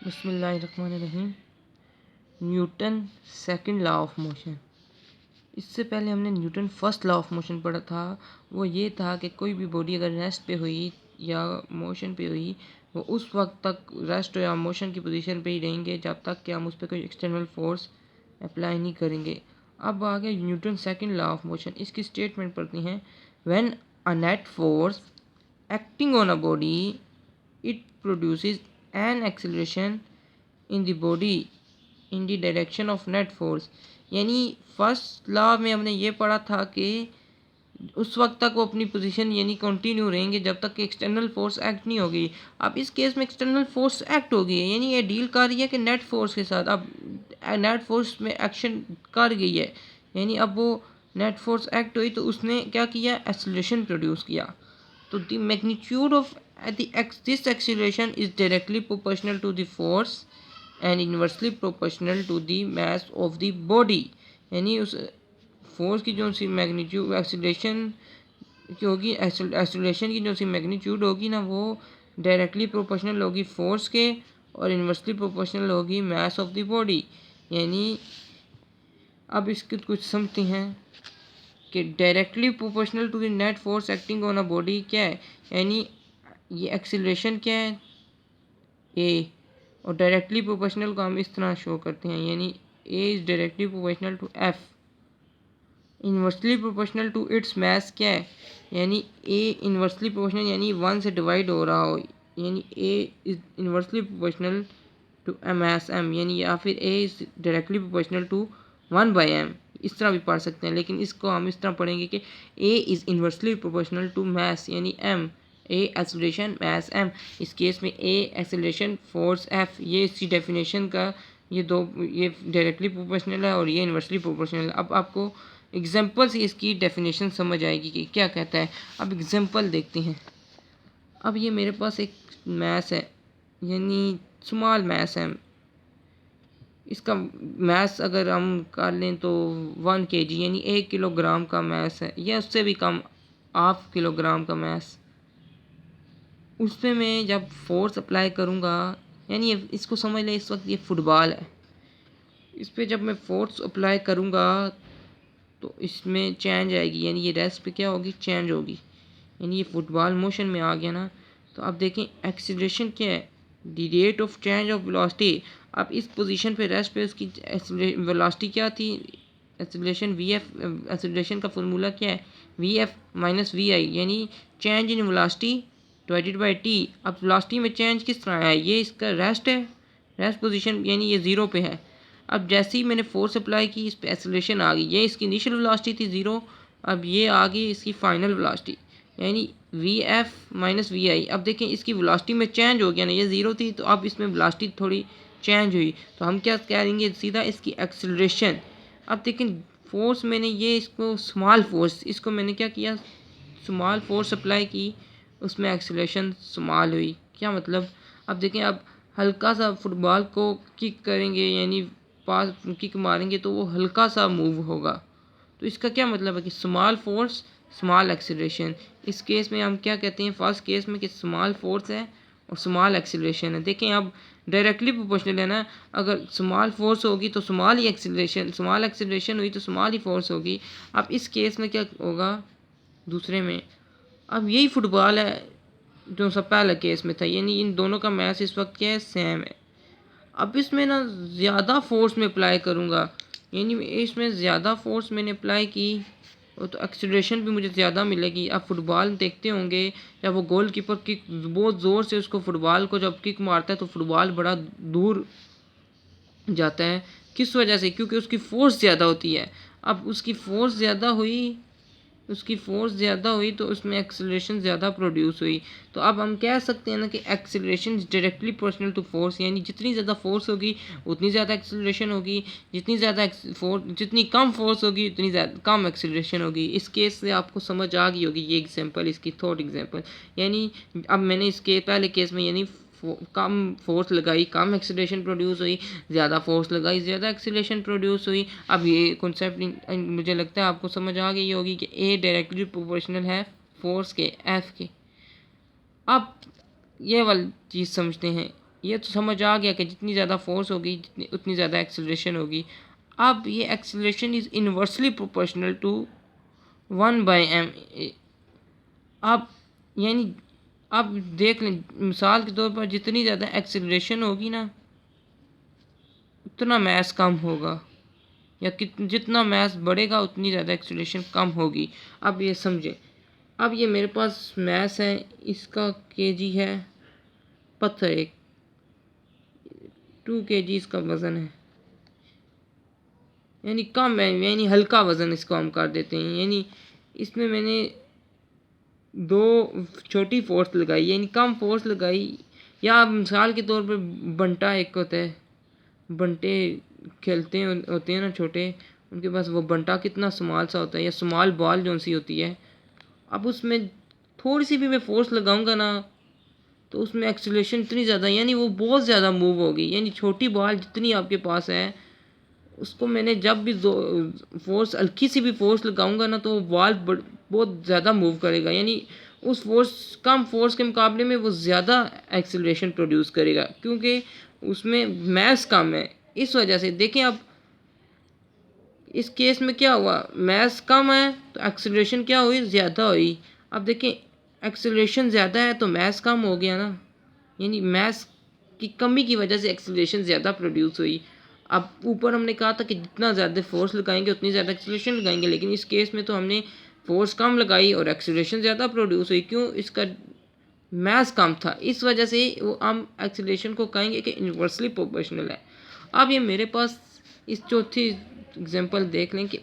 बिस्मिल्लाहिर्रहमानिर्रहीम। Newton second law of motion. इससे पहले हमने Newton first law of motion पढ़ा था। वो ये था कि कोई भी बॉडी अगर रेस्ट पे हुई या मोशन पे हुई, वो उस वक्त तक रेस्ट या मोशन की पोजीशन पे ही रहेंगे जब तक कि हम उस पर कोई एक्सटर्नल फोर्स अप्लाई नहीं करेंगे। अब आ गया Newton second law of motion. इसकी स्टेटमेंट पढ़ती हैं, when a net force acting on a body, it produces an acceleration in the body in the direction of net force। यानी फर्स्ट लॉ में हमने ये पढ़ा था कि उस वक्त तक वो अपनी पोजीशन यानी कंटिन्यू रहेंगे जब तक कि एक्सटर्नल फोर्स एक्ट नहीं होगी। अब इस केस में एक्सटर्नल फोर्स एक्ट हो गई है, यानी ये डील कर रही है कि नेट फोर्स के साथ। अब नेट फोर्स में एक्शन कर गई है, यानी अब वो नेट फोर्स एक्ट हुई तो उसने क्या किया, एक्सेलरेशन प्रोड्यूस किया। तो the magnitude of this acceleration is directly proportional to the force and inversely proportional to the mass of the body। यानी उस फोर्स की जो सी मैग्नीट्यूड एक्सीलरेशन की होगी, एक्सीलरेशन की जो सी मैग्नीट्यूड होगी ना, वो डायरेक्टली प्रोपोर्शनल होगी फोर्स के और इन्वर्सली प्रोपोर्शनल होगी मास ऑफ द बॉडी। यानी अब इसके कुछ समझते हैं कि directly proportional to the net force acting on a body क्या है, यानी ये एक्सीलरेशन क्या है, ए, और डायरेक्टली प्रोपोर्शनल को हम इस तरह शो करते हैं, यानी a is directly proportional to F. Inversely proportional to its mass क्या है, यानी ए इन्वर्सली प्रोपोर्शनल यानी 1 से डिवाइड हो रहा हो, यानी a is inversely proportional to m s m, यानी या फिर a is directly proportional to 1/m। इस तरह भी पढ़ सकते हैं, लेकिन इसको हम इस तरह पढ़ेंगे कि a is inversely proportional to mass यानी m, a acceleration mass m. इस केस में ए एक्सेलरेशन फोर्स एफ, ये इसकी डेफिनेशन का ये दो, ये डायरेक्टली प्रोपोर्शनल है और ये इन्वर्सली प्रोपोर्शनल है। अब आपको एग्जांपल से इसकी डेफिनेशन समझ आएगी कि क्या कहता है। अब एग्जांपल देखते हैं। अब ये मेरे पास एक मास है, यानी स्मॉल मास है। इसका मास अगर हम कर लें तो 1 kg यानी 1 किलोग्राम का मास है, या उससे भी कम, 1/2 किलोग्राम का मास। उस पर मैं जब फोर्स अप्लाई करूँगा, यानी इसको समझ लें इस वक्त ये फुटबॉल है, इस पर जब मैं फोर्स अप्लाई करूँगा तो इसमें चेंज आएगी, यानी ये रेस्ट पे क्या होगी, चेंज होगी, यानी ये फुटबॉल मोशन में आ गया ना। तो अब देखें एक्सीलरेशन क्या है, the rate of change of velocity. अब इस पोजीशन पे रेस्ट पे उसकी वेलोसिटी क्या थी, एक्सीलरेशन वी एफ। एक्सीलरेशन का फार्मूला क्या है, वी एफ माइनस वी आई, यानी change in velocity divided by T. अब वेलोसिटी में चेंज किस तरह है, ये इसका रेस्ट है, रेस्ट पोजीशन यानी ये 0 पे है। अब जैसे ही मैंने फोर्स अप्लाई की, इस पर एक्सेलरेशन आ गई, ये इसकी इनिशियल वेलोसिटी थी 0, अब ये आ गई इसकी फाइनल वेलोसिटी, यानी वी एफ माइनस वी आई। अब देखें इसकी वेलोसिटी में चेंज हो गया ना, ये 0 थी तो अब इसमें वेलोसिटी थोड़ी चेंज हुई, तो हम क्या करेंगे, सीधा इसकी एक्सेलरेशन। अब देखें फोर्स मैंने ये इसको स्मॉल फोर्स, इसको मैंने क्या किया, स्मॉल फोर्स अप्लाई की, उसमें एक्सेलरेशन स्मॉल हुई। क्या मतलब, अब देखें अब हल्का सा फुटबॉल को किक करेंगे, यानी पास किक मारेंगे तो वो हल्का सा मूव होगा, तो इसका क्या मतलब है कि स्मॉल फोर्स स्मॉल एक्सेलरेशन। इस केस में हम क्या कहते हैं, फर्स्ट केस में कि स्मॉल फोर्स है और स्मॉल एक्सेलरेशन है। देखें अब डायरेक्टली प्रोपोर्शनल है ना, अगर स्मॉल फोर्स होगी तो स्मॉल ही एक्सेलरेशन, स्मॉल एक्सेलरेशन हुई तो स्मॉल ही फोर्स होगी। अब इस केस में क्या होगा दूसरे में, अब यही फुटबॉल है जो सब पहले केस में था, यानी इन दोनों का मैच इस वक्त क्या है, सेम है। अब इसमें ना ज़्यादा फोर्स में अप्लाई करूँगा, यानी इसमें ज़्यादा फोर्स मैंने अप्लाई की और तो एक्सीलरेशन भी मुझे ज़्यादा मिलेगी। आप फुटबॉल देखते होंगे जब वो गोल कीपर किक बहुत ज़ोर से उसको फुटबॉल को जब किक मारता है तो फुटबॉल बड़ा दूर जाता है, किस वजह से, क्योंकि उसकी फ़ोर्स ज़्यादा होती है। अब उसकी फ़ोर्स ज़्यादा हुई, उसकी फ़ोर्स ज़्यादा हुई तो उसमें एक्सेलरेशन ज़्यादा प्रोड्यूस हुई। तो अब हम कह सकते हैं ना कि acceleration is directly proportional to force, यानी जितनी ज़्यादा फोर्स होगी उतनी ज़्यादा एक्सेलरेशन होगी, जितनी कम फोर्स होगी उतनी ज़्यादा कम एक्सेलरेशन होगी। इस केस से आपको समझ आ गई होगी ये एग्जांपल, इसकी थर्ड एग्जांपल। यानी अब मैंने इसके पहले केस में यानी कम फोर्स लगाई, कम एक्सेलरेशन प्रोड्यूस हुई, ज़्यादा फोर्स लगाई, ज़्यादा एक्सेलरेशन प्रोड्यूस हुई। अब ये कॉन्सेप्ट मुझे लगता है आपको समझ आ गई होगी कि ए डायरेक्टली प्रोपोर्शनल है फोर्स के, एफ के। अब ये वाली चीज़ समझते हैं, ये तो समझ आ गया कि जितनी ज़्यादा फोर्स होगी जितनी उतनी ज़्यादा एक्सेलरेशन होगी। अब ये acceleration is inversely proportional to 1/m। अब यानी अब देख लें, मिसाल के तौर पर जितनी ज़्यादा एक्सेलरेशन होगी ना उतना मास कम होगा, या जितना मास बढ़ेगा उतनी ज़्यादा एक्सेलरेशन कम होगी। अब ये समझें, अब ये मेरे पास मास है, इसका केजी है, पत्थर एक 2 kg इसका वज़न है, यानी कम है, यानी हल्का वज़न इसको हम कर देते हैं। यानी इसमें मैंने 2 छोटी फोर्स लगाई, यानी कम फोर्स लगाई। या मिसाल के तौर पर बंटा एक होता है, बंटे खेलते हैं होते हैं ना छोटे, उनके पास वो बंटा कितना स्मॉल सा होता है, या स्मॉल बॉल जो सी होती है। अब उसमें थोड़ी सी भी मैं फोर्स लगाऊंगा ना तो उसमें एक्सीलरेशन इतनी ज़्यादा, यानी वो बहुत ज़्यादा मूव होगी। यानी छोटी बॉल जितनी आपके पास है उसको मैंने जब भी फोर्स हल्की सी भी फोर्स लगाऊंगा ना तो वो बॉल बहुत ज़्यादा मूव करेगा। यानी उस कम फोर्स के मुकाबले में वो ज़्यादा एक्सीलरेशन प्रोड्यूस करेगा, क्योंकि उसमें मैस कम है। इस वजह से देखें, अब इस केस में क्या हुआ, मैस कम है तो एक्सीलरेशन क्या हुई, ज़्यादा हुई। अब देखें, एक्सीलरेशन ज़्यादा है तो मैस कम हो गया ना, यानी मैस की कमी की वजह से एक्सीलरेशन ज़्यादा प्रोड्यूस हुई। अब ऊपर हमने कहा था कि जितना ज़्यादा फोर्स लगाएंगे उतनी ज़्यादा एक्सीलरेशन लगाएंगे, लेकिन इस केस में तो हमने फोर्स कम लगाई और एक्सीलरेशन ज़्यादा प्रोड्यूस हुई। क्यों, इसका मैस कम था, इस वजह से वो हम एक्सीलरेशन को कहेंगे कि इन्वर्सली प्रोपोर्शनल है। अब ये मेरे पास इस चौथी एग्जांपल देख लें कि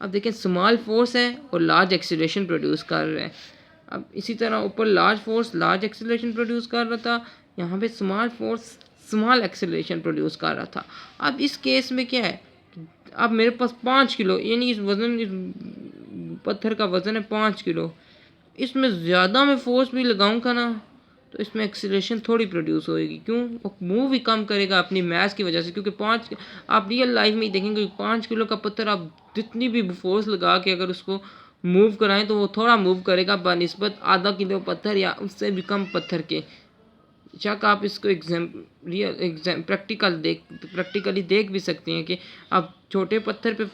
अब देखें स्मॉल फोर्स है और लार्ज एक्सीलरेशन प्रोड्यूस कर रहा है। अब इसी तरह ऊपर large force large acceleration produce कर रहा था, यहाँ पे small force small acceleration produce कर रहा था। अब इस केस में क्या है, अब मेरे पास 5 किलो, यानी इस पत्थर का वज़न है 5 किलो, इसमें ज़्यादा मैं फोर्स भी लगाऊंगा ना तो इसमें एक्सीलरेशन थोड़ी प्रोड्यूस होएगी। क्यों, वो मूव ही कम करेगा अपनी मैस की वजह से। क्योंकि आप रियल लाइफ में ही देखेंगे 5 किलो का पत्थर आप जितनी भी फोर्स लगा के अगर उसको मूव कराएं तो वो थोड़ा मूव करेगा बनिस्बत आधा किलो पत्थर या उससे भी कम पत्थर के। शक आप इसको प्रैक्टिकली देख भी सकते हैं कि आप छोटे पत्थर पे,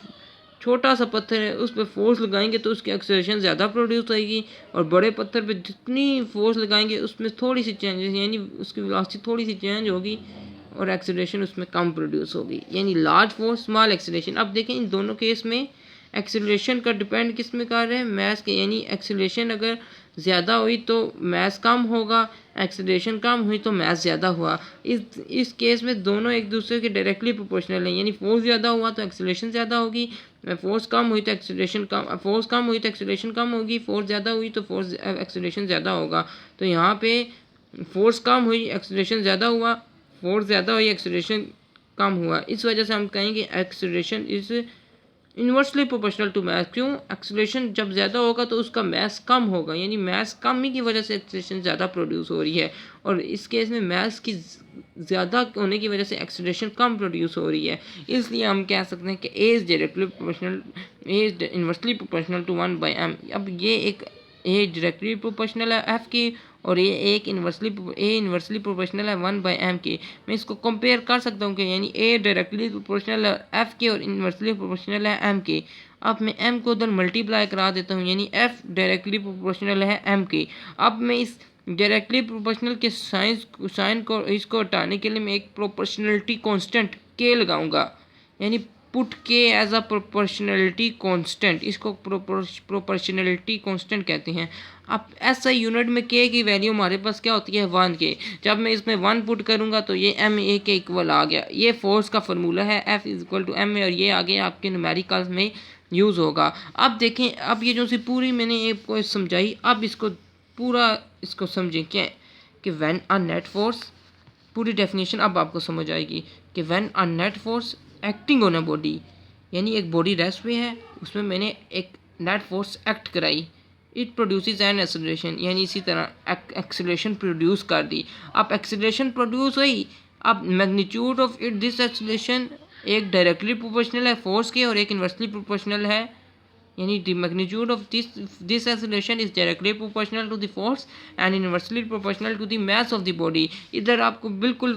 छोटा सा पत्थर है उस पर फोर्स लगाएंगे तो उसकी एक्सेलरेशन ज़्यादा प्रोड्यूस होगी, और बड़े पत्थर पे जितनी फोर्स लगाएंगे उसमें थोड़ी सी चेंजेस, यानी उसकी वेलोसिटी थोड़ी सी चेंज होगी और एक्सेलरेशन उसमें कम प्रोड्यूस होगी। यानी लार्ज फोर्स स्मॉल एक्सेलरेशन। अब देखें, इन दोनों केस में एक्सेलरेशन का डिपेंड किस में कर रहे हैं, मैस के। यानी एक्सेलरेशन अगर ज़्यादा हुई तो मैस कम होगा, एक्सेलरेशन कम हुई तो मैस ज़्यादा हुआ। इस केस में दोनों एक दूसरे के डायरेक्टली प्रोपोर्शनल हैं। यानी फोर्स ज़्यादा हुआ तो एक्सेलरेशन ज़्यादा होगी, फोर्स कम हुई तो एक्सेलरेशन कम, फोर्स कम हुई तो एक्सेलरेशन कम होगी, फोर्स ज़्यादा हुई तो एक्सेलरेशन ज़्यादा होगा। तो यहाँ पे फोर्स कम हुई एक्सेलरेशन ज़्यादा हुआ, फोर्स ज़्यादा हुई एक्सेलरेशन कम हुआ। इस वजह से हम कहेंगे acceleration is inversely proportional to mass. क्यों, एक्सेलरेशन जब ज़्यादा होगा तो उसका मैस कम होगा, यानी मैस कम ही की वजह से एक्सेलरेशन ज़्यादा प्रोड्यूस हो रही है। और इस केस में मैस की ज़्यादा होने की वजह से एक्सेलरेशन कम प्रोड्यूस हो रही है। इसलिए हम कह सकते हैं कि a is directly proportional, a is inversely proportional to 1/m। अब ये एक ए डायरेक्टली प्रोपोर्शनल है एफ की, और ये एक इन्वर्सली प्रोपोर्शनल है 1/m की। मैं इसको कंपेयर कर सकता हूँ कि यानी ए डायरेक्टली प्रोपोर्शनल है एफ की और इन्वर्सली प्रोपोर्शनल है एम की। अब मैं एम को उधर मल्टीप्लाई करा देता हूँ, यानी एफ डायरेक्टली प्रोपोर्शनल है एम की। अब मैं इस डायरेक्टली प्रोपोर्शनल के साइन को इसको हटाने के लिए मैं एक प्रोपोर्शनलिटी कांस्टेंट के लगाऊंगा, यानी पुट के एज अ प्रोपोर्शनलिटी कांस्टेंट। इसको प्रोपोर्शनलिटी कांस्टेंट कहते हैं। अब ऐसा यूनिट में के की वैल्यू हमारे पास क्या होती है, 1 के। जब मैं इसमें 1 पुट करूंगा तो ये एम ए के इक्वल आ गया। ये फोर्स का फार्मूला है, F is equal to m a, और ये आगे आपके न्यूमेरिकल्स में यूज़ होगा। अब देखें, अब ये जो सी पूरी मैंने आपको समझाई, अब इसको पूरा इसको समझें क्या कि व्हेन अ नेट फोर्स, पूरी डेफिनेशन अब आपको समझ आएगी कि when a net force acting on a body, यानी एक बॉडी रेस्ट पे है, उसमें मैंने एक नेट फोर्स एक्ट कराई, इट प्रोड्यूसेस एन एक्सेलरेशन, यानी इसी तरह एक्सेलरेशन प्रोड्यूस कर दी। अब एक्सेलरेशन प्रोड्यूस हुई, अब magnitude of it this acceleration एक डायरेक्टली प्रोपोर्शनल है फोर्स के और एक इन्वर्सली प्रोपोर्शनल है यानी the magnitude of this acceleration is directly proportional to the force and inversely proportional to the mass of the body. इधर आपको बिल्कुल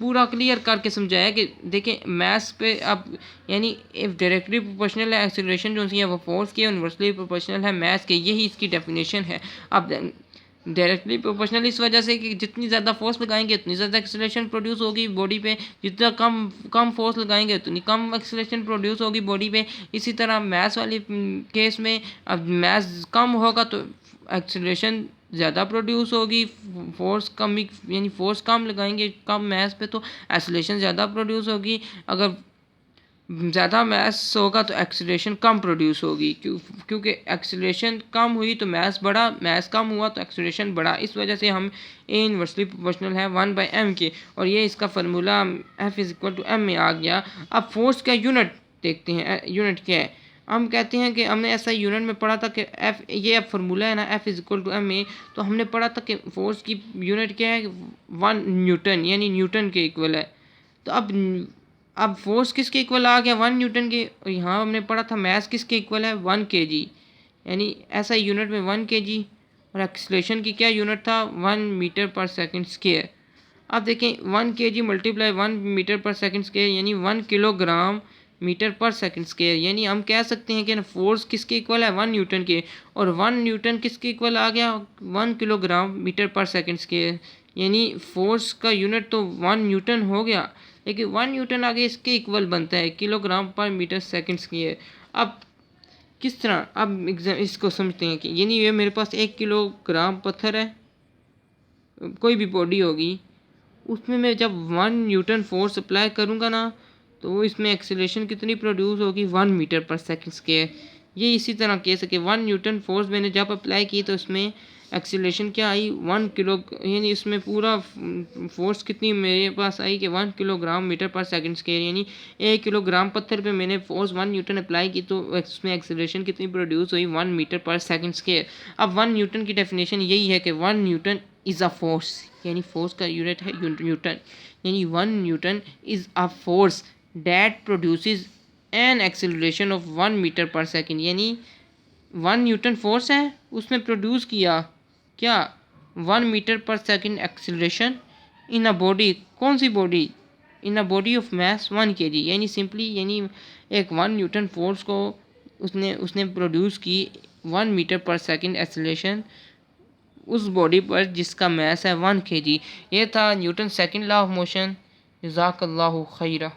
पूरा क्लियर करके समझाया कि देखें मास पे आप यानी डायरेक्टली प्रोपोर्शनल है एक्सेलरेशन जो है वो फोर्स की, इनवर्सली प्रोपोर्शनल है मास के, यही इसकी डेफिनेशन है। अब डायरेक्टली प्रोपोर्शनल इस वजह से कि जितनी ज़्यादा फोर्स लगाएंगे उतनी ज़्यादा एक्सेलरेशन प्रोड्यूस होगी बॉडी पे, जितना कम कम फोर्स लगाएंगे उतनी कम एक्सेलरेशन प्रोड्यूस होगी बॉडी पे। इसी तरह मैथ्स वाली केस में अब मैथ्स कम होगा तो एक्सेलरेशन ज़्यादा प्रोड्यूस होगी, फोर्स कम यानी फोर्स कम लगाएंगे कम मैथ्स पे तो एक्सेलरेशन ज़्यादा प्रोड्यूस होगी। अगर ज़्यादा मास होगा तो एक्सीलरेशन कम प्रोड्यूस होगी, क्योंकि एक्सीलरेशन कम हुई तो मास बढ़ा, मास कम हुआ तो एक्सीलरेशन बढ़ा। इस वजह से हम ए इनवर्सली प्रोपोर्शनल है 1/m के, और ये इसका formula F is equal to m में आ गया। अब फोर्स का यूनिट देखते हैं, यूनिट क्या है। हम कहते हैं कि हमने ऐसा यूनिट में पढ़ा था कि F, ये अब फार्मूला है ना F is equal to m में, तो हमने पढ़ा था कि फोर्स की यूनिट क्या है 1 न्यूटन, यानी न्यूटन के इक्वल है। तो अब फोर्स किसके इक्वल आ गया 1 न्यूटन के, और यहाँ हमने पढ़ा था मास किसके इक्वल है 1 kg, यानी ऐसा यूनिट में 1 kg, और एक्सीलरेशन की क्या यूनिट था 1 मीटर पर सेकंड स्क्वायर। अब देखें 1 kg multiply 1 metre per second square यानी 1 kilogram metre per second square, यानी हम कह सकते हैं कि ना फोर्स किसके इक्वल है 1 न्यूटन के, और 1 न्यूटन किसके इक्वल आ गया 1 kilogram metre per second square, यानी फोर्स का यूनिट तो 1 न्यूटन हो गया, लेकिन 1 न्यूटन आगे इसके इक्वल बनता है किलोग्राम पर मीटर सेकंड स्क्वायर। अब किस तरह, अब इसको समझते हैं कि यानी ये मेरे पास 1 किलोग्राम पत्थर है, कोई भी बॉडी होगी, उसमें मैं जब 1 न्यूटन फोर्स अप्लाई करूँगा ना तो इसमें एक्सीलरेशन कितनी प्रोड्यूस होगी 1 मीटर पर सेकंड स्क्वायर। ये इसी तरह कह सके 1 न्यूटन फोर्स मैंने जब अप्लाई की तो इसमें एक्सीलरेशन क्या आई 1 किलो, यानी इसमें पूरा फोर्स कितनी मेरे पास आई कि 1 kilogram metre per second square, यानी 1 किलोग्राम पत्थर पे मैंने फोर्स 1 न्यूटन अप्लाई की तो इसमें एक्सीलरेशन कितनी प्रोड्यूस हुई 1 मीटर पर सेकंड स्क्वायर। अब 1 न्यूटन की डेफिनेशन यही है कि 1 न्यूटन इज़ अ फोर्स, यानी फोर्स का यूनिट है न्यूटन, यानी 1 newton is a force that produces an acceleration of 1 metre per second, यानी 1 न्यूटन फोर्स है उसमें प्रोड्यूस किया क्या 1 metre per second acceleration in a body, कौन सी body, in a body of mass 1 kg, यानी सिंपली यानी एक 1 न्यूटन फोर्स को उसने प्रोड्यूस की 1 मीटर पर सेकंड एक्सेलरेशन उस बॉडी पर जिसका मास है 1 kg। ये था Newton second law of motion. जज़ाकल्लाहु खैरा।